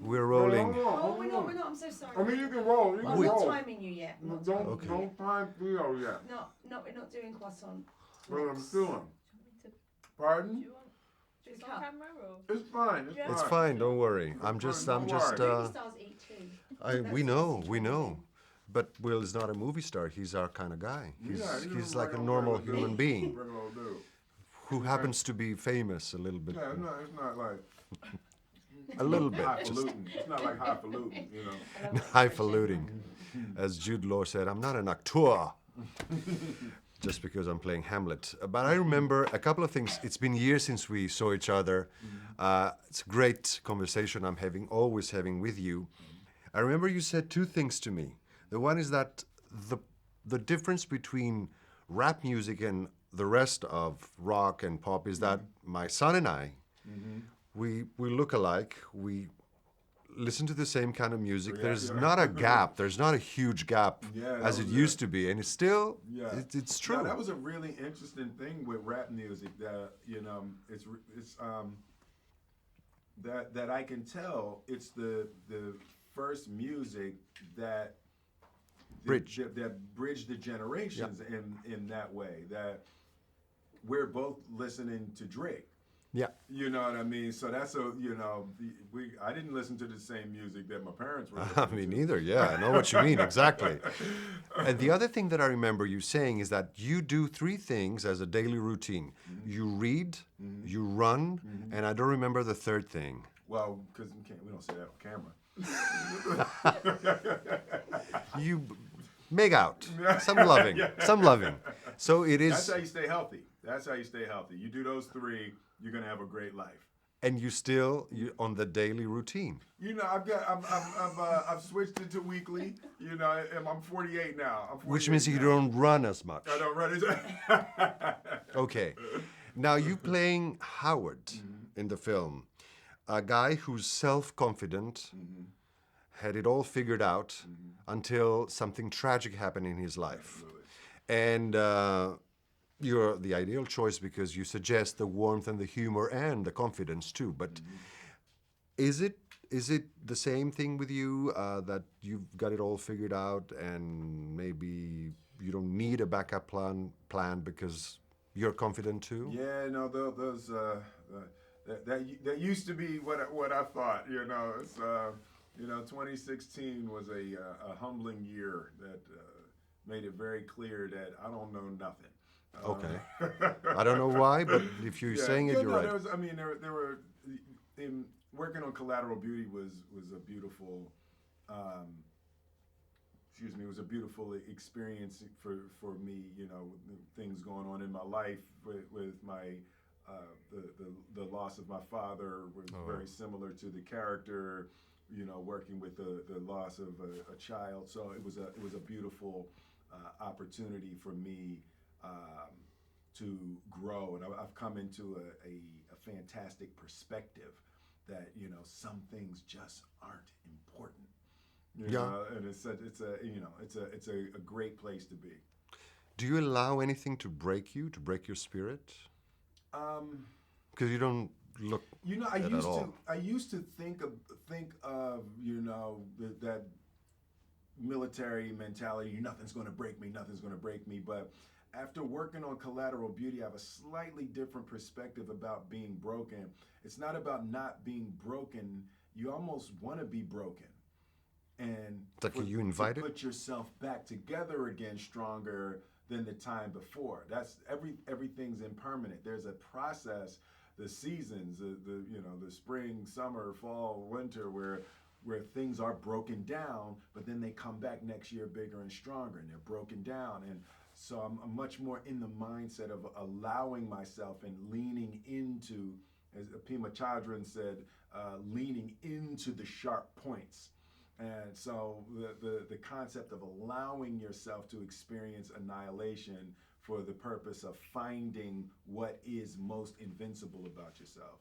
We're No, rolling. hold on, Oh, hold we're not. on. We're not. I'm so sorry. I mean, you can roll. You I'm can not roll. timing you yet. I'm not Don't timing Okay. you. don't time Theo yet. No, no, we're not doing croissant. What I'm Next. doing. Do you want me to? Do Pardon? you want Just this on cut. camera or? It's fine. It's Yeah. fine. It's fine. Don't worry. I'm Don't just. worry. Movie stars eat too. We That's know. what's We know. interesting. But Will is not a movie star. He's our kind of guy. He's Yeah, he's a like a regular normal dude. human being Regular old dude. who happens to be famous a little bit. Yeah, it's not like A little bit. Just highfalutin. It's not like highfalutin, you know. I love that highfalutin. As Jude Law said, I'm not an actor. Just because I'm playing Hamlet. But I remember a couple of things. It's been years since we saw each other. It's a great conversation I'm always having with you. I remember you said two things to me. The one is that the difference between rap music and the rest of rock and pop is that my son and I, we look alike. We listen to the same kind of music. Yeah, There's yeah. not a gap. There's not a huge gap Yeah, that as it was used to be, and it's still Yeah, it's true. No, that was a really interesting thing with rap music that it's that I can tell it's the first music that that bridged the generations in that way, that we're both listening to Drake. Yeah. You know what I mean? So that's I didn't listen to the same music that my parents were I listening mean, to. neither. Yeah, I know what you mean exactly. And the other thing that I remember you saying is that you do three things as a daily routine. You read, you run, and I don't remember the third thing. Well, because we don't say that on camera. You make out. Some loving. Some loving. So it That's is. how you stay healthy. That's how you stay healthy. You do those three, you're gonna have a great life. And you on the daily routine. You know, I've switched it to weekly. You know, and I'm 48 now. I'm 48 Which means you now. don't run as much. I don't run it. Okay. Now you playing Howard in the film, a guy who's self-confident, had it all figured out until something tragic happened in his life. Absolutely. And you're the ideal choice because you suggest the warmth and the humor and the confidence too. But is it the same thing with you that you've got it all figured out and maybe you don't need a backup plan because you're confident too? Yeah, no, those that used to be what I thought. You know, it's 2016 was a humbling year that made it very clear that I don't know nothing. Okay. I don't know why, but if you're saying it, you're right. There were in working on Collateral Beauty was a beautiful it was a beautiful experience for me, you know, things going on in my life with my the loss of my father was very similar to the character, you know, working with the loss of a child. So it was a beautiful opportunity for me to grow, and I've come into a fantastic perspective that, you know, some things just aren't important. You know, and it's a great place to be. Do you allow anything to break your spirit? Because you don't look. You know, I used to think of you know that military mentality. Nothing's going to break me. Nothing's going to break me. But after working on Collateral Beauty, I have a slightly different perspective about being broken. It's not about not being broken. You almost want to be broken. And you invite to it? put yourself back together again stronger than the time before. That's everything's impermanent. There's a process, the seasons, the spring, summer, fall, winter, where things are broken down, but then they come back next year bigger and stronger, and they're broken down. And so I'm much more in the mindset of allowing myself and leaning into, as Pema Chodron said, leaning into the sharp points. And so the concept of allowing yourself to experience annihilation for the purpose of finding what is most invincible about yourself.